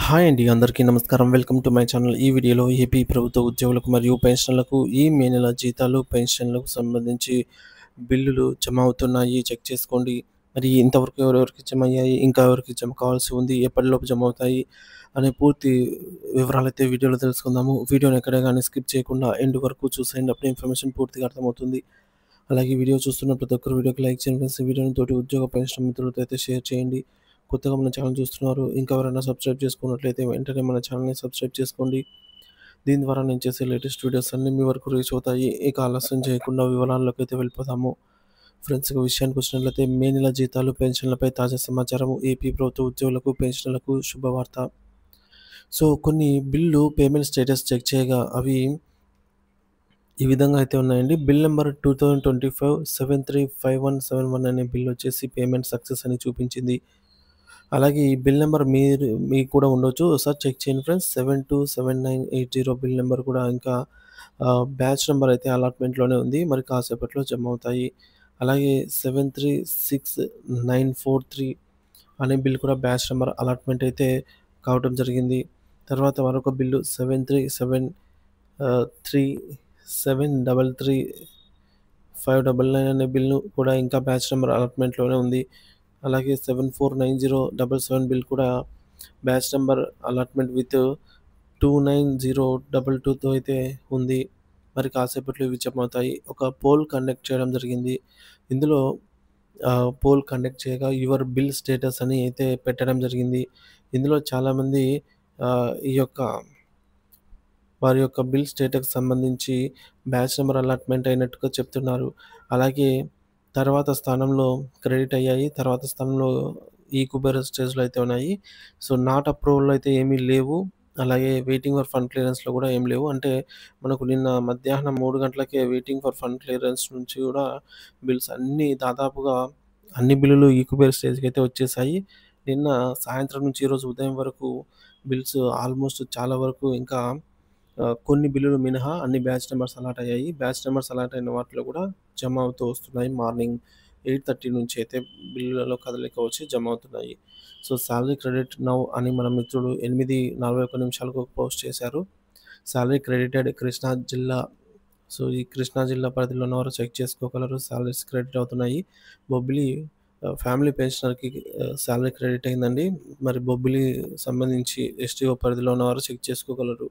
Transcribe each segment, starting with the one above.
Hi అండి. అందరికీ నమస్కారం. Welcome to my channel. ఈ వీడియోలో ఏపీ ప్రభుత్వ ఉద్యోగులకు మరియు పెన్షనర్లకు ఈ మే నెల జీతాలు, పెన్షన్‌లకు సంబంధించి బిల్లులు జమ అవుతున్నాయి. చెక్ చేసుకోండి. మరి ఇంతవరకు ఎవరెవరికి జమ అయ్యాయి, ఇంకా ఎవరికి జమ కావాల్సి ఉంది, ఎప్పటిలోపు జమ అవుతాయి అనే పూర్తి వివరాలైతే వీడియోలో తెలుసుకుందాము. వీడియోని ఎక్కడ గాని స్కిప్ చేయకుండా ఎండ్ వరకు చూసేయండి. అప్పుడే ఇన్ఫర్మేషన్ పూర్తిగా అర్థమవుతుంది. అలాగే వీడియో చూస్తున్న ప్రతి ఒక్కరు వీడియోకి లైక్ చేయండి ఫ్రెండ్స్. ఈ వీడియోని తోటి ఉద్యోగ పెన్షన్ మిత్రులతో అయితే షేర్ చేయండి. కొత్తగా మన ఛానల్ చూస్తున్నారు. ఇంకా ఎవరైనా సబ్స్క్రైబ్ చేసుకున్నట్లయితే వెంటనే మన ఛానల్‌ని సబ్స్క్రైబ్ చేసుకోండి. దీని ద్వారా నేను చేసే లేటెస్ట్ వీడియోస్ అన్నీ మీ వరకు రీచ్ అవుతాయి. ఇక ఆలస్యం చేయకుండా వివరాల్లోకి అయితే వెళ్ళిపోదాము. ఫ్రెండ్స్, ఇక విషయానికి వచ్చినట్లయితే మే నెల జీతాలు, పెన్షన్లపై తాజా సమాచారం. ఏపీ ప్రభుత్వ ఉద్యోగులకు, పెన్షనర్లకు శుభవార్త. సో, కొన్ని బిల్లు పేమెంట్ స్టేటస్ చెక్ చేయగా అవి ఈ విధంగా అయితే ఉన్నాయండి. బిల్ నంబర్ 2025-735171 అనే బిల్ వచ్చేసి పేమెంట్ సక్సెస్ అని చూపించింది. అలాగే ఈ బిల్ నంబర్ మీకు కూడా ఉండొచ్చు. ఒకసారి చెక్ చేయండి ఫ్రెండ్స్. 727980 బిల్ నంబర్ కూడా ఇంకా బ్యాచ్ నంబర్ అయితే అలాట్‌మెంట్‌లోనే ఉంది. మరి కాసేపట్లో జమ అవుతాయి. అలాగే 736943 అనే బిల్ కూడా బ్యాచ్ నంబర్ అలాట్‌మెంట్ అయితే కావటం జరిగింది. తర్వాత మరొక బిల్లు 733733 అనే బిల్లు కూడా ఇంకా బ్యాచ్ నంబర్ అలాట్‌మెంట్‌లోనే ఉంది. అలాగే 749077 బిల్ కూడా బ్యాచ్ నంబర్ అలాట్‌మెంట్ విత్ 29022తో అయితే ఉంది. మరి కాసేపట్లో ఇవి జమ అవుతాయి. ఒక పోల్ కండక్ట్ చేయడం జరిగింది. ఇందులో పోల్ కండక్ట్ చేయగా యువర్ బిల్ స్టేటస్ అని అయితే పెట్టడం జరిగింది. ఇందులో చాలామంది ఈ యొక్క వారి యొక్క బిల్ స్టేటస్‌కి సంబంధించి బ్యాచ్ నంబర్ అలాట్‌మెంట్ అయినట్టుగా చెప్తున్నారు. అలాగే తర్వాత స్థానంలో క్రెడిట్ అయ్యాయి. తర్వాత స్థానంలో ఈ కుబేర స్టేజ్‌లో అయితే ఉన్నాయి. సో, నాట్ అప్రూవల్‌లో అయితే ఏమీ లేవు. అలాగే వెయిటింగ్ ఫర్ ఫండ్ క్లియరెన్స్‌లో కూడా ఏమి లేవు. అంటే మనకు నిన్న మధ్యాహ్నం 3 గంటలకే వెయిటింగ్ ఫర్ ఫండ్ క్లియరెన్స్ నుంచి కూడా బిల్స్ అన్నీ దాదాపుగా అన్ని బిల్లులు ఈ కుబేర స్టేజ్‌కి అయితే వచ్చేసాయి. నిన్న సాయంత్రం నుంచి ఈరోజు ఉదయం వరకు బిల్స్ ఆల్మోస్ట్ చాలా వరకు ఇంకా కొన్ని బిల్లులు మినహా అన్ని బ్యాచ్ నంబర్స్ అలాట్ అయ్యాయి. బ్యాచ్ నంబర్స్ అలాట్ అయిన వాటిలో కూడా జమ అవుతూ వస్తున్నాయి. మార్నింగ్ 8:30 నుంచి అయితే బిల్లులలో కదలిక వచ్చి జమ అవుతున్నాయి. సో, సాలరీ క్రెడిట్ నౌ అని మన మిత్రుడు 8:41 నిమిషాలకు పోస్ట్ చేశారు. సాలరీ క్రెడిటెడ్ కృష్ణా జిల్లా. సో, ఈ కృష్ణా జిల్లా పరిధిలో ఉన్నవారు చెక్ చేసుకోగలరు. సాలరీస్ క్రెడిట్ అవుతున్నాయి. బొబ్బిలి ఫ్యామిలీ పెన్షనర్‌కి సాలరీ క్రెడిట్ అయిందండి. మరి బొబ్బిలి సంబంధించి ఎస్టీఓ పరిధిలో ఉన్నవారు చెక్ చేసుకోగలరు.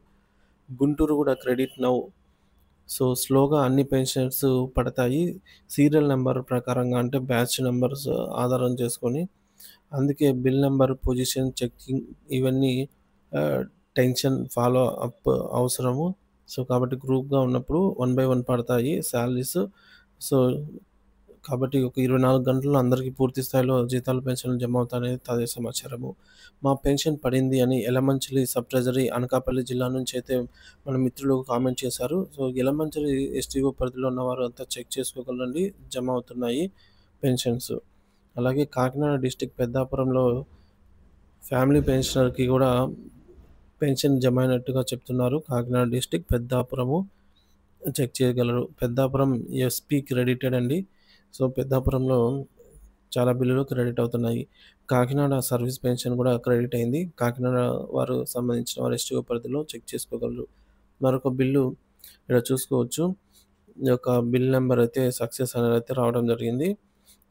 గుంటూరు కూడా క్రెడిట్ నౌ. సో, స్లోగా అన్ని పెన్షన్స్ పడతాయి. సీరియల్ నంబర్ ప్రకారంగా అంటే బ్యాచ్ నంబర్స్ ఆధారం చేసుకొని. అందుకే బిల్ నంబర్, పొజిషన్ చెకింగ్ ఇవన్నీ ఆహ్, టెన్షన్ ఫాలో అప్ అవసరము. సో, కాబట్టి గ్రూప్‌గా ఉన్నప్పుడు వన్ బై వన్ పడతాయి సాలరీస్. సో, కాబట్టి ఒక 24 గంటల్లో అందరికీ పూర్తి స్థాయిలో జీతాలు, పెన్షన్లు జమ అవుతాయనేది తాజా సమాచారము. మా పెన్షన్ పడింది అని యలమంచిలి సబ్ ట్రెజరీ అనకాపల్లి జిల్లా నుంచి అయితే మన మిత్రులు కామెంట్ చేశారు. సో, యలమంచిలి ఎస్టీఓ పరిధిలో ఉన్నవారు అంతా చెక్ చేసుకోగలరండి. జమ అవుతున్నాయి పెన్షన్స్. అలాగే కాకినాడ డిస్ట్రిక్ట్ పెద్దాపురంలో ఫ్యామిలీ పెన్షనర్‌కి కూడా పెన్షన్ జమ అయినట్టుగా చెప్తున్నారు. కాకినాడ డిస్ట్రిక్ట్ పెద్దాపురము చెక్ చేయగలరు. పెద్దాపురం ఎస్‌పీ క్రెడిటెడ్ అండి. సో, పెద్దాపురంలో చాలా బిల్లులు క్రెడిట్ అవుతున్నాయి. కాకినాడ సర్వీస్ పెన్షన్ కూడా క్రెడిట్ అయింది. కాకినాడ వారు సంబంధించిన వారు ఎస్టీఓ పరిధిలో చెక్ చేసుకోగలరు. మరొక బిల్లు ఇక్కడ చూసుకోవచ్చు. ఈ యొక్క బిల్ నంబర్ అయితే సక్సెస్ అనేది అయితే రావడం జరిగింది.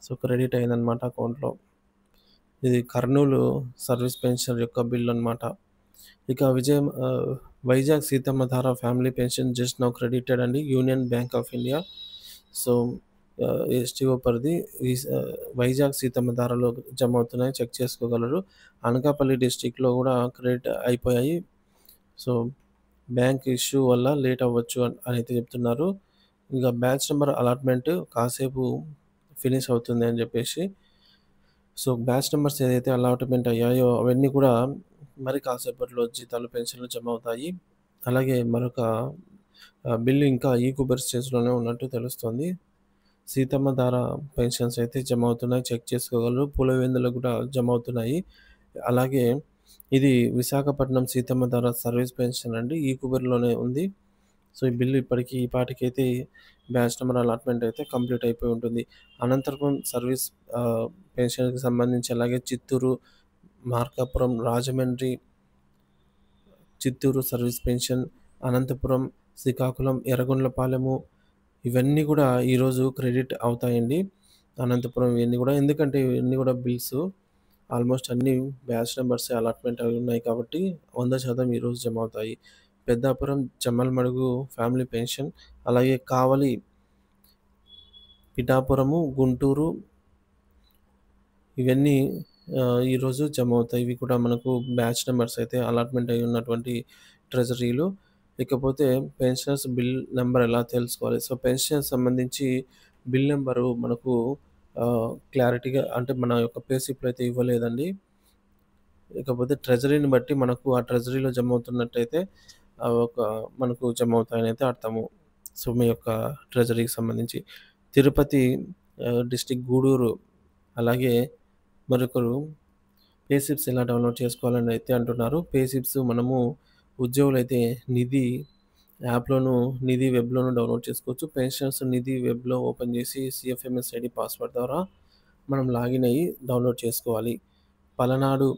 సో, క్రెడిట్ అయిందనమాట అకౌంట్‌లో. ఇది కర్నూలు సర్వీస్ పెన్షన్ యొక్క బిల్ అనమాట. ఇక Vizag Seethammadhara family pension just now credited అండి. Union bank of India. So, STO పరిధి వైజాగ్ సీతమ్మ ధారలో జమ అవుతున్నాయి. చెక్ చేసుకోగలరు. అనకాపల్లి డిస్ట్రిక్ట్‌లో కూడా క్రెడిట్ అయిపోయాయి. సో, బ్యాంక్ ఇష్యూ వల్ల లేట్ అవ్వచ్చు అని అయితే చెప్తున్నారు. ఇక బ్యాచ్ నంబర్ అలాట్‌మెంట్ కాసేపు ఫినిష్ అవుతుంది అని చెప్పేసి. సో, బ్యాచ్ నంబర్స్ ఏదైతే అలాట్‌మెంట్ అయ్యాయో అవన్నీ కూడా మరి కాసేపట్లో జీతాలు, పెన్షన్లు జమ అవుతాయి. అలాగే మరొక బిల్లు ఇంకా ఈ కుబేర్ స్టేజ్‌లోనే ఉన్నట్టు తెలుస్తోంది. సీతమ్మ ధార పెన్షన్స్ అయితే జమ అవుతున్నాయి. చెక్ చేసుకోగలరు. పులివెందులు కూడా జమ అవుతున్నాయి. అలాగే ఇది విశాఖపట్నం సీతమ్మ ధార సర్వీస్ పెన్షన్ అండి. ఈ కుబేర్‌లోనే ఉంది. సో, ఈ బిల్లు ఈ పాటికైతే బ్యాచ్ నంబర్ అలాట్‌మెంట్ అయితే కంప్లీట్ అయిపోయి ఉంటుంది. అనంతపురం సర్వీస్ ఆహ్, పెన్షన్‌కి సంబంధించి అలాగే చిత్తూరు, మార్కాపురం, రాజమండ్రి చిత్తూరు సర్వీస్ పెన్షన్, అనంతపురం, శ్రీకాకుళం, ఎర్రగొండ్లపాలెము ఇవన్నీ కూడా ఈరోజు క్రెడిట్ అవుతాయండి. అనంతపురం ఇవన్నీ కూడా. ఎందుకంటే ఇవన్నీ కూడా బిల్స్ ఆల్మోస్ట్ అన్నీ బ్యాచ్ నంబర్సే అలాట్‌మెంట్ అవి ఉన్నాయి కాబట్టి 100% ఈరోజు జమ అవుతాయి. పెద్దాపురం, జమ్మలమడుగు ఫ్యామిలీ పెన్షన్, అలాగే కావలి, పిఠాపురము, గుంటూరు ఇవన్నీ ఈరోజు జమ అవుతాయి. ఇవి కూడా మనకు బ్యాచ్ నంబర్స్ అయితే అలాట్‌మెంట్ అయ్యి ఉన్నటువంటి ట్రెజరీలు. ఇకపోతే పెన్షనర్స్ బిల్ నంబర్ ఎలా తెలుసుకోవాలి? సో, పెన్షన్ సంబంధించి బిల్ నంబరు మనకు క్లారిటీగా అంటే మన యొక్క పే స్లిప్‌లో అయితే ఇవ్వలేదండి. ఇకపోతే ట్రెజరీని బట్టి మనకు ఆ ట్రెజరీలో జమ అవుతున్నట్టయితే ఒక మనకు జమ అవుతాయనైతే అర్థము. సో, మీ యొక్క ట్రెజరీకి సంబంధించి. తిరుపతి డిస్ట్రిక్ట్ గూడూరు అలాగే మరొకరు పే స్లిప్స్ ఎలా డౌన్‌లోడ్ చేసుకోవాలని అయితే అంటున్నారు. పే స్లిప్స్ మనము ఉద్యోగులైతే నిధి యాప్‌లోను, నిధి వెబ్‌లోను డౌన్‌లోడ్ చేసుకోవచ్చు. పెన్షనర్స్ నిధి వెబ్‌లో ఓపెన్ చేసి సీఎఫ్ఎంఎస్ ఐడీ పాస్వర్డ్ ద్వారా మనం లాగిన్ అయ్యి డౌన్‌లోడ్ చేసుకోవాలి. పలనాడు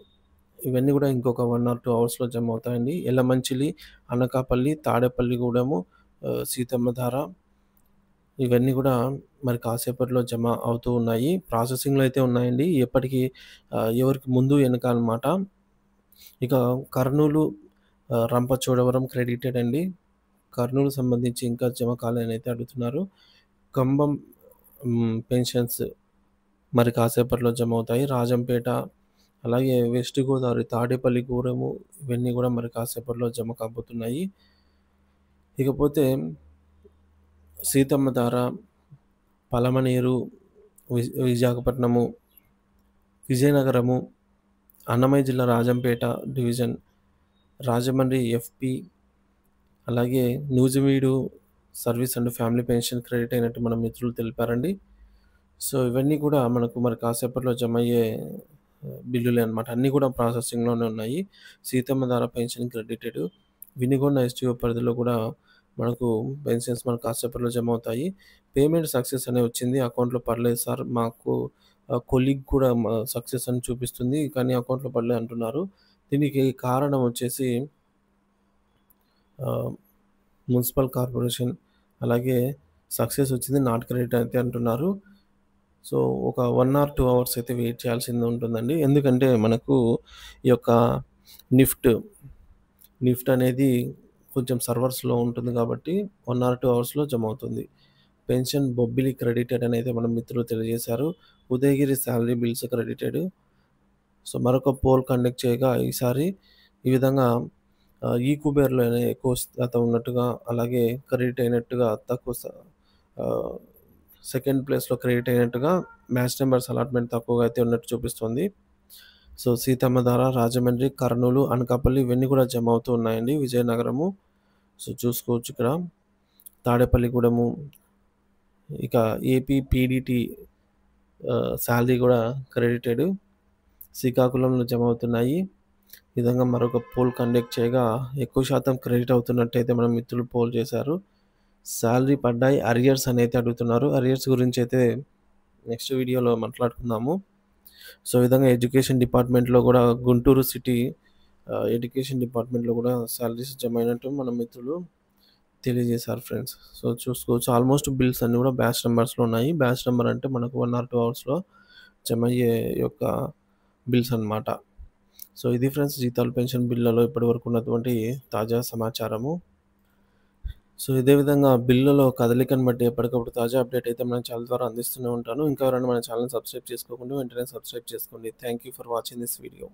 ఇవన్నీ కూడా ఇంకొక 1 ఆర్ 2 అవర్స్‌లో జమ అవుతాయండి. యలమంచిలి, అనకాపల్లి, తాడేపల్లిగూడెము, సీతమ్మధార ఇవన్నీ కూడా మరి కాసేపట్లో జమ అవుతూ ఉన్నాయి. ప్రాసెసింగ్‌లో అయితే ఉన్నాయండి. ఎప్పటికి ఎవరికి ముందు వెనక అనమాట. ఇక కర్నూలు, రంపచోడవరం క్రెడిటెడ్ అండి. కర్నూలు సంబంధించి ఇంకా జమ కాలేదని అయితే అడుగుతున్నారు. ఖమ్మం పెన్షన్స్ మరి కాసేపట్లో జమ అవుతాయి. రాజంపేట, అలాగే వెస్ట్ గోదావరి, తాడేపల్లిగూడెము ఇవన్నీ కూడా మరి కాసేపట్లో జమ కాబోతున్నాయి. ఇకపోతే సీతమ్మధార, పలమనేరు, విశాఖపట్నము, విజయనగరము, అన్నమయ్య జిల్లా రాజంపేట డివిజన్, రాజమండ్రి ఎఫ్‌పి, అలాగే Nuzvid service and family pension credit అయినట్టు మన మిత్రులు తెలిపారండి. సో, ఇవన్నీ కూడా మనకు మరి కాసేపట్లో జమ అయ్యే బిల్లులే అనమాట. అన్నీ కూడా ప్రాసెసింగ్‌లోనే ఉన్నాయి. Seethammadhara pension credited. Vinukonda STO పరిధిలో కూడా మనకు పెన్షన్స్ మనకు కాసేపట్లో జమ అవుతాయి. పేమెంట్ సక్సెస్ అని వచ్చింది. అకౌంట్‌లో పడలేదు సార్. మాకు కొలీగ్ కూడా సక్సెస్ అని చూపిస్తుంది. కానీ అకౌంట్‌లో పడలేదు అంటున్నారు. దీనికి కారణం వచ్చేసి ఆహ్, మున్సిపల్ కార్పొరేషన్ అలాగే సక్సెస్ వచ్చింది. నాట్ క్రెడిట్ అయితే అంటున్నారు. సో, ఒక 1 ఆర్ 2 అవర్స్ అయితే వెయిట్ చేయాల్సింది ఉంటుందండి. ఎందుకంటే మనకు ఈ యొక్క నిఫ్ట్, నిఫ్ట్ అనేది కొంచెం సర్వర్స్‌లో ఉంటుంది కాబట్టి 1 ఆర్ 2 అవర్స్‌లో జమ అవుతుంది. పెన్షన్ బొబ్బిలి క్రెడిటెడ్ అని అయితే మన మిత్రులు తెలియజేశారు. Udayagiri salary bills credited. So, మరొక పోల్ కండక్ట్ చేయగా ఈసారి ఈ విధంగా ఈకుబేర్‌లోనే ఎక్కువ శాతం ఉన్నట్టుగా, అలాగే క్రెడిట్ అయినట్టుగా తక్కువ ఆహ్, సెకండ్ ప్లేస్‌లో క్రెడిట్ అయినట్టుగా మ్యాచ్ నంబర్స్ అలాట్‌మెంట్ తక్కువగా అయితే ఉన్నట్టు చూపిస్తుంది. సో, సీతమ్మధార, రాజమండ్రి, కర్నూలు, అనకాపల్లి ఇవన్నీ కూడా జమ అవుతూ ఉన్నాయండి. విజయనగరము. సో, చూసుకోవచ్చు ఇక్కడ. తాడేపల్లిగూడెము, ఇక ఏపీ పీడీటీ సాలరీ కూడా క్రెడిటెడ్. శ్రీకాకుళంలో జమ అవుతున్నాయి. ఈ విధంగా మరొక పోల్ కండక్ట్ చేయగా ఎక్కువ శాతం క్రెడిట్ అవుతున్నట్టయితే మన మిత్రులు పోల్ చేశారు. సాలరీ పడ్డాయి. అరియర్స్ అని అయితే అడుగుతున్నారు. అరియర్స్ గురించి అయితే నెక్స్ట్ వీడియోలో మాట్లాడుకుందాము. సో, ఈ విధంగా ఎడ్యుకేషన్ డిపార్ట్మెంట్‌లో కూడా గుంటూరు సిటీ ఎడ్యుకేషన్ డిపార్ట్మెంట్‌లో కూడా సాలరీస్ జమ అయినట్టు మన మిత్రులు తెలియజేశారు ఫ్రెండ్స్. సో, చూసుకోవచ్చు ఆల్మోస్ట్ బిల్స్ అన్నీ కూడా బ్యాచ్ నంబర్స్‌లో ఉన్నాయి. బ్యాచ్ నంబర్ అంటే మనకు 1 ఆర్ 2 అవర్స్‌లో జమ అయ్యే యొక్క బిల్స్ అన్నమాట. సో, ఇది ఫ్రెండ్స్ జీతాలు పెన్షన్ బిల్లులో ఇప్పటివరకు ఉన్నటువంటి తాజా సమాచారము. సో, ఇదే విధంగా బిల్లులో కదలికను బట్టి ఎప్పటికప్పుడు తాజా అప్డేట్ అయితే మన ఛానల్ ద్వారా అందిస్తూనే ఉంటాను. ఇంకా ఎవరైనా మన ఛానెల్‌ని సబ్స్క్రైబ్ చేసుకోకుంటే వెంటనే సబ్స్క్రైబ్ చేసుకోండి. Thank you for watching this video.